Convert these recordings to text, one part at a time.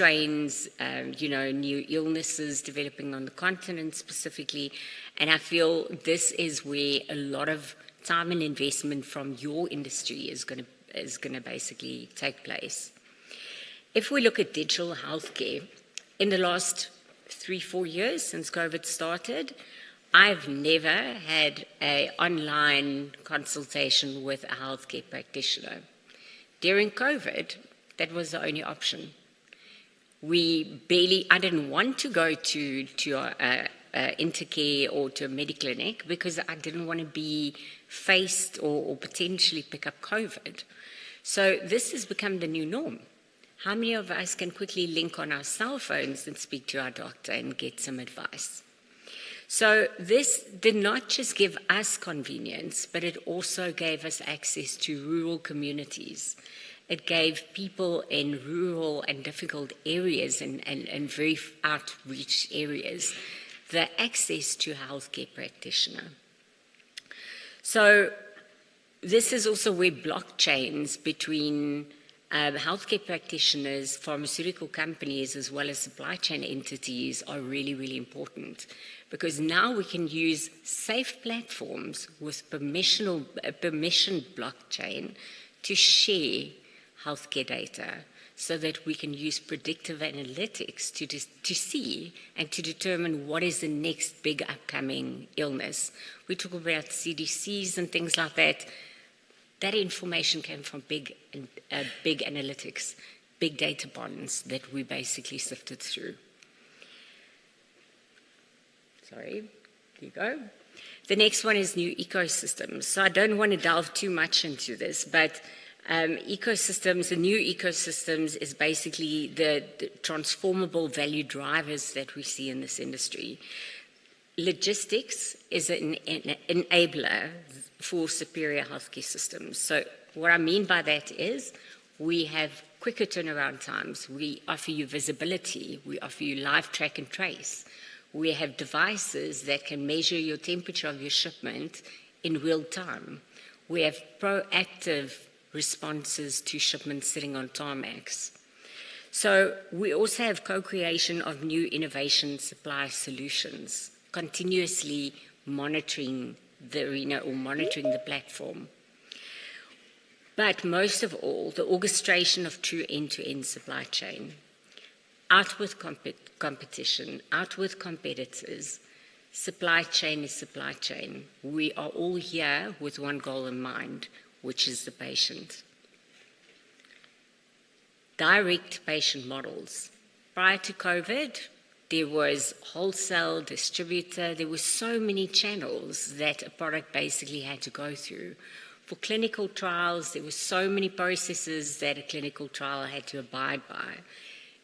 strains, new illnesses developing on the continent specifically. And I feel this is where a lot of time and investment from your industry is going to basically take place. If we look at digital healthcare, in the last 3-4 years since COVID started, I've never had an online consultation with a healthcare practitioner. During COVID, that was the only option. I didn't want to go to Intercare or to a Mediclinic because I didn't want to be faced or potentially pick up COVID. So this has become the new norm. How many of us can quickly link on our cell phones and speak to our doctor and get some advice? So this did not just give us convenience, but it also gave us access to rural communities. It gave people in rural and difficult areas and very outreach areas the access to a healthcare practitioner. So this is also where blockchains between healthcare practitioners, pharmaceutical companies, as well as supply chain entities are really, really important. Because now we can use safe platforms with permissioned blockchain to share healthcare data so that we can use predictive analytics to see and to determine what is the next big upcoming illness. We talk about CDCs and things like that. That information came from big analytics, big data bonds that we basically sifted through. Sorry, here you go. The next one is new ecosystems. So I don't want to delve too much into this, but ecosystems, the new ecosystems is basically the transformable value drivers that we see in this industry. Logistics is an enabler for superior healthcare systems. So what I mean by that is we have quicker turnaround times. We offer you visibility. We offer you live track and trace. We have devices that can measure your temperature of your shipment in real time. We have proactive responses to shipments sitting on tarmacs. So we also have co-creation of new innovation supply solutions, continuously monitoring the arena or monitoring the platform. But most of all, the orchestration of true end-to-end supply chain. Out with competition, out with competitors. Supply chain is supply chain. We are all here with one goal in mind, which is the patient. Direct patient models. Prior to COVID, there was wholesale, distributor, there were so many channels that a product basically had to go through. For clinical trials, there were so many processes that a clinical trial had to abide by.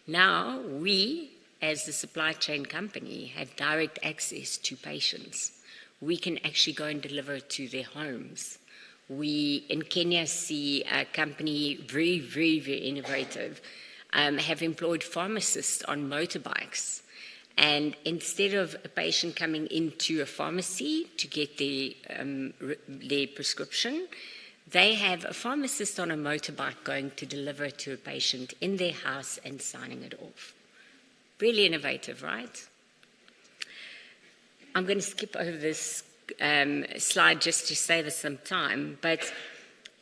Now, we, as the supply chain company, have direct access to patients. We can actually go and deliver it to their homes. We, in Kenya, see a company very, very, very innovative, have employed pharmacists on motorbikes. And instead of a patient coming into a pharmacy to get their prescription, they have a pharmacist on a motorbike going to deliver it to a patient in their house and signing it off. Really innovative, right? I'm going to skip over this slide just to save us some time, but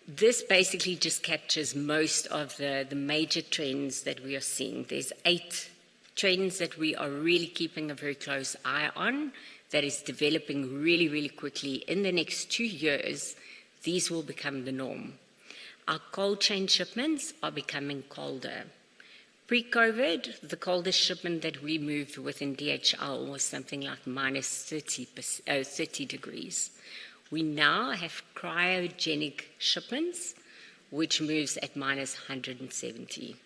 this basically just captures most of the major trends that we are seeing. There's 8 trends that we are really keeping a very close eye on that is developing really, really quickly. In the next 2 years, these will become the norm. Our cold chain shipments are becoming colder. Pre-COVID, the coldest shipment that we moved within DHL was something like minus 30 degrees. We now have cryogenic shipments, which moves at minus 170.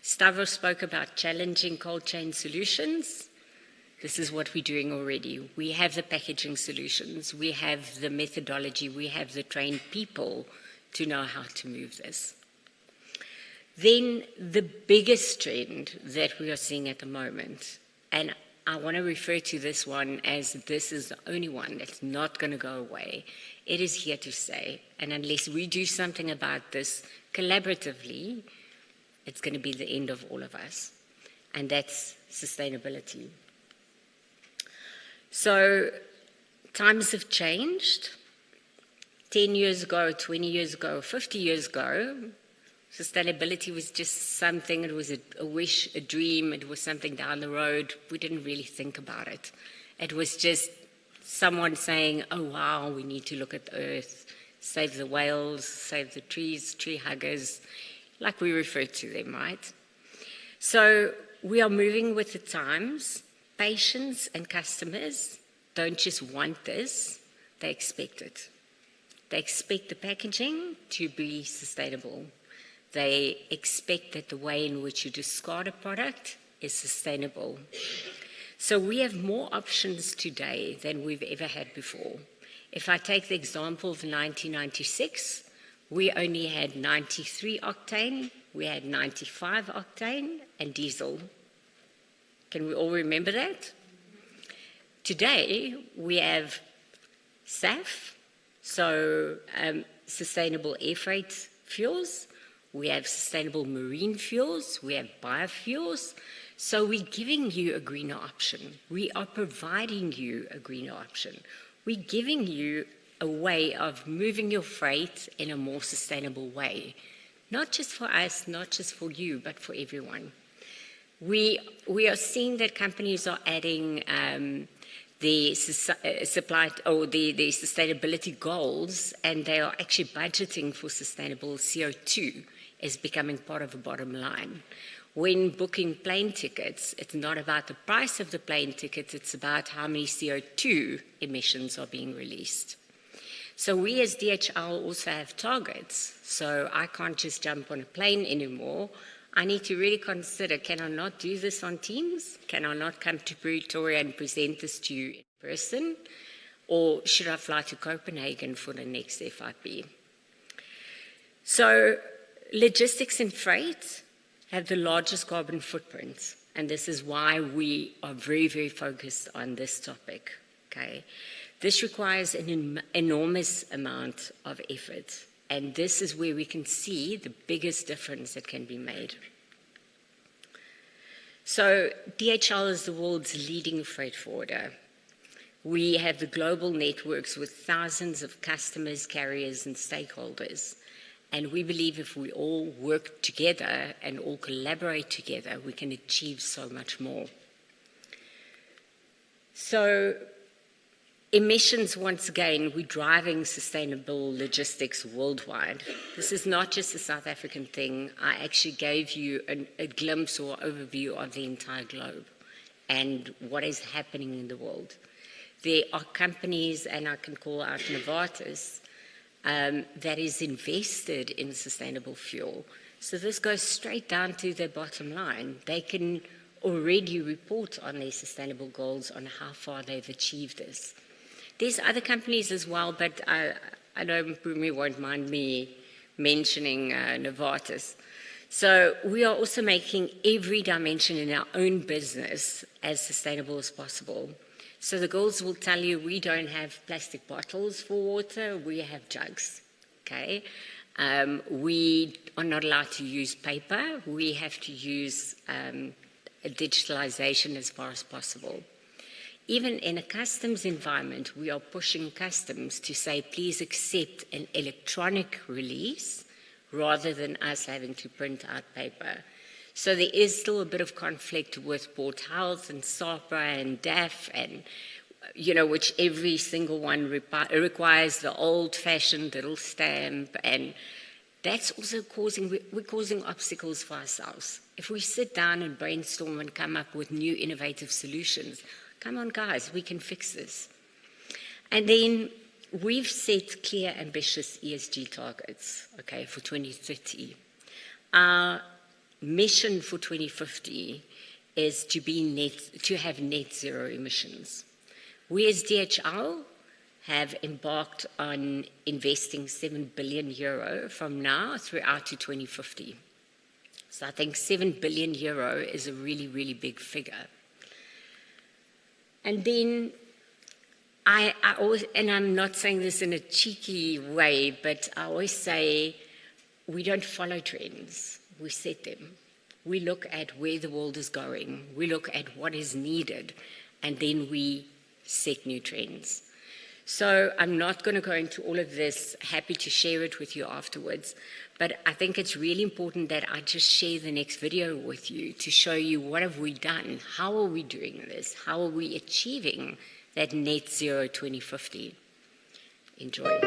Stavros spoke about challenging cold chain solutions. This is what we're doing already. We have the packaging solutions, we have the methodology, we have the trained people to know how to move this. Then the biggest trend that we are seeing at the moment, and I want to refer to this one as this is the only one that's not going to go away. It is here to stay, and unless we do something about this collaboratively, it's going to be the end of all of us. And that's sustainability. So times have changed. 10 years ago, 20 years ago, 50 years ago, sustainability was just something, it was a wish, a dream, it was something down the road. We didn't really think about it. It was just someone saying, oh wow, we need to look at the earth, save the whales, save the trees, tree huggers, like we refer to them, right? So we are moving with the times. Patients and customers don't just want this, they expect it. They expect the packaging to be sustainable. They expect that the way in which you discard a product is sustainable. So we have more options today than we've ever had before. If I take the example of 1996, we only had 93 octane, we had 95 octane and diesel. Can we all remember that? Today, we have SAF, so sustainable air freight fuels, we have sustainable marine fuels, we have biofuels. So we're giving you a greener option. We are providing you a greener option. We're giving you a way of moving your freight in a more sustainable way. Not just for us, not just for you, but for everyone. We are seeing that companies are adding the sustainability goals, and they are actually budgeting for sustainable CO2 as becoming part of a bottom line. When booking plane tickets, it's not about the price of the plane tickets, it's about how many CO2 emissions are being released. So we as DHL also have targets. So I can't just jump on a plane anymore. I need to really consider, can I not do this on Teams? Can I not come to Pretoria and present this to you in person? Or should I fly to Copenhagen for the next SAAPI? So logistics and freight have the largest carbon footprint, and this is why we are very, very focused on this topic, okay? This requires an enormous amount of effort, and this is where we can see the biggest difference that can be made. So DHL is the world's leading freight forwarder. We have the global networks with thousands of customers, carriers, and stakeholders. And we believe if we all work together and all collaborate together, we can achieve so much more. So emissions, once again, we're driving sustainable logistics worldwide. This is not just a South African thing. I actually gave you a glimpse or overview of the entire globe and what is happening in the world. There are companies, and I can call out Novartis, that is invested in sustainable fuel. So this goes straight down to their bottom line. They can already report on their sustainable goals on how far they've achieved this. There's other companies as well, but I know Bhumi won't mind me mentioning Novartis. So we are also making every dimension in our own business as sustainable as possible. So the goals will tell you we don't have plastic bottles for water, we have jugs, okay? We are not allowed to use paper. We have to use digitalization as far as possible. Even in a customs environment, we are pushing customs to say, please accept an electronic release rather than us having to print out paper. So there is still a bit of conflict with Port Health and SAAPI and DAF, and which every single one requires the old-fashioned little stamp, and that's also we're causing obstacles for ourselves. If we sit down and brainstorm and come up with new innovative solutions, come on guys, we can fix this. And then we've set clear, ambitious ESG targets, okay, for 2030. Our mission for 2050 is to have net zero emissions. We as DHL have embarked on investing €7 billion from now throughout to 2050. So I think €7 billion is a really, really big figure. And then I always, and I'm not saying this in a cheeky way, but I always say we don't follow trends, we set them. we look at where the world is going, we look at what is needed, and then we set new trends. So I'm not going to go into all of this, happy to share it with you afterwards, but I think it's really important that I just share the next video with you to show you what have we done, how are we doing this, how are we achieving that net zero 2050. Enjoy.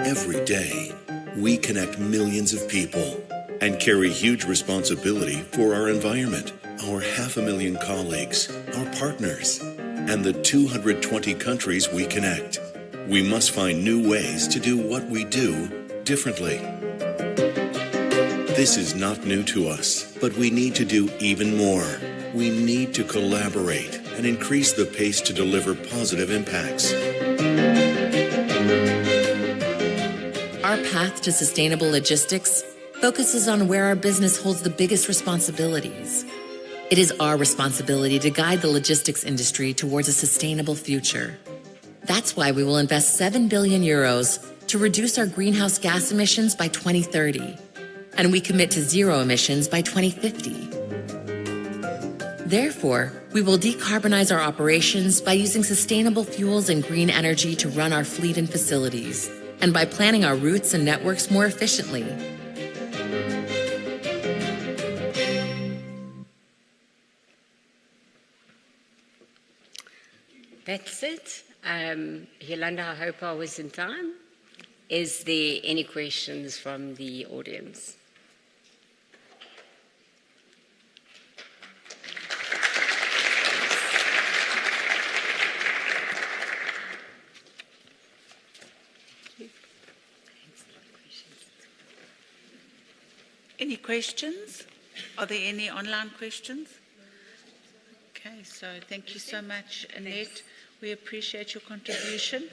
Every day, we connect millions of people and carry huge responsibility for our environment, our 500,000 colleagues, our partners, and the 220 countries we connect. We must find new ways to do what we do differently. This is not new to us, but we need to do even more. We need to collaborate and increase the pace to deliver positive impacts. Our path to sustainable logistics focuses on where our business holds the biggest responsibilities. It is our responsibility to guide the logistics industry towards a sustainable future. That's why we will invest 7 billion euros to reduce our greenhouse gas emissions by 2030, and we commit to zero emissions by 2050. Therefore, we will decarbonize our operations by using sustainable fuels and green energy to run our fleet and facilities, and by planning our routes and networks more efficiently. That's it. Yolanda, I hope I was in time. Is there any questions from the audience? Any questions? Are there any online questions? Okay, so thank you so much, Annette. Thanks. We appreciate your contribution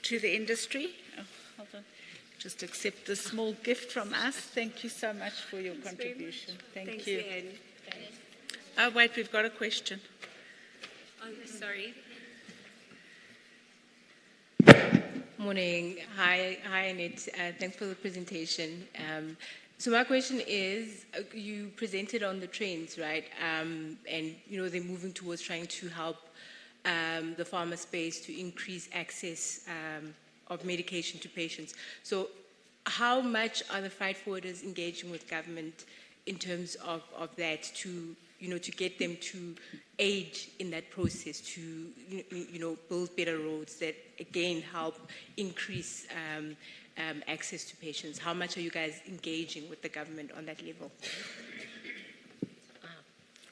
to the industry. Oh, hold on. Just accept this small gift from us. Thank you so much for your contribution. Thank you. Oh, wait, we've got a question. Oh, sorry. Morning. Hi, Annette. Thanks for the presentation. So my question is, you presented on the trends, right? And, they're moving towards trying to help the pharma space to increase access of medication to patients. So how much are the freight forwarders engaging with government in terms of that to get them to aid in that process to, build better roads that, again, help increase access to patients? How much are you guys engaging with the government on that level?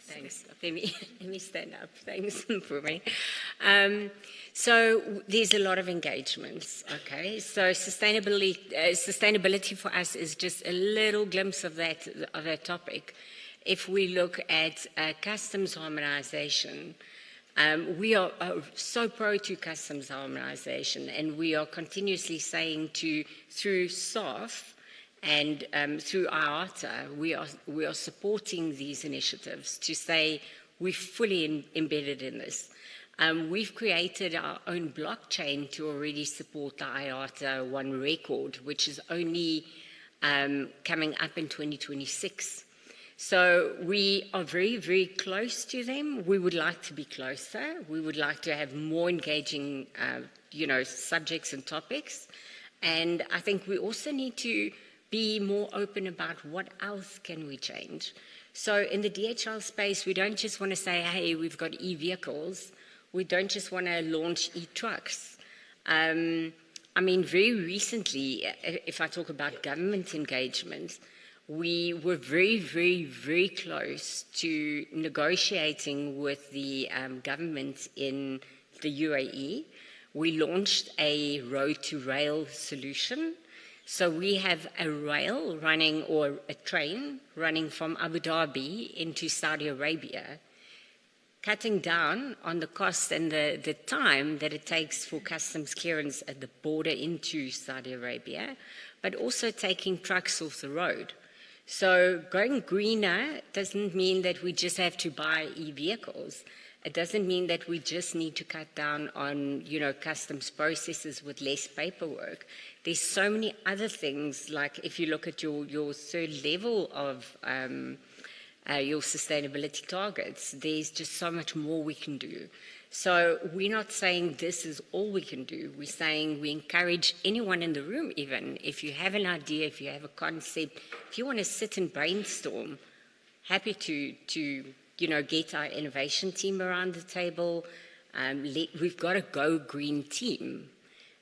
Thanks. Let me stand up. Thanks for me. So there's a lot of engagements, okay? So sustainability for us is just a little glimpse of that topic. If we look at customs harmonization, we are so pro to customs harmonization, and we are continuously saying through SAAPI and through IATA, we are supporting these initiatives to say we're fully embedded in this. We've created our own blockchain to already support the IATA One Record, which is only coming up in 2026. So we are very, very close to them. We would like to be closer. We would like to have more engaging, subjects and topics. And I think we also need to be more open about what else can we change. So in the DHL space, we don't just want to say, hey, we've got e-vehicles. We don't just want to launch e-trucks. Very recently, if I talk about government engagement, we were very, very, very close to negotiating with the government in the UAE. We launched a road-to-rail solution. So we have a rail running, or a train running from Abu Dhabi into Saudi Arabia, cutting down on the cost and the time that it takes for customs clearance at the border into Saudi Arabia, but also taking trucks off the road. So going greener doesn't mean that we just have to buy e-vehicles. It doesn't mean that we just need to cut down on, customs processes with less paperwork. There's so many other things, like if you look at your third level of your sustainability targets, there's just so much more we can do. So we're not saying this is all we can do. We're saying we encourage anyone in the room, even if you have an idea, if you have a concept, if you want to sit and brainstorm, happy to get our innovation team around the table. We've got a Go Green team,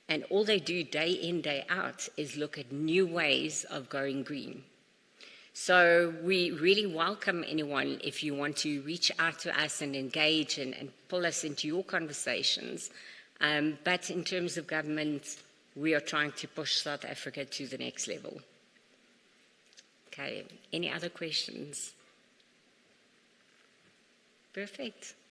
and all they do day in, day out is look at new ways of going green. So we really welcome anyone if you want to reach out to us and engage and pull us into your conversations. But in terms of government, we are trying to push South Africa to the next level. Okay, any other questions? Perfect.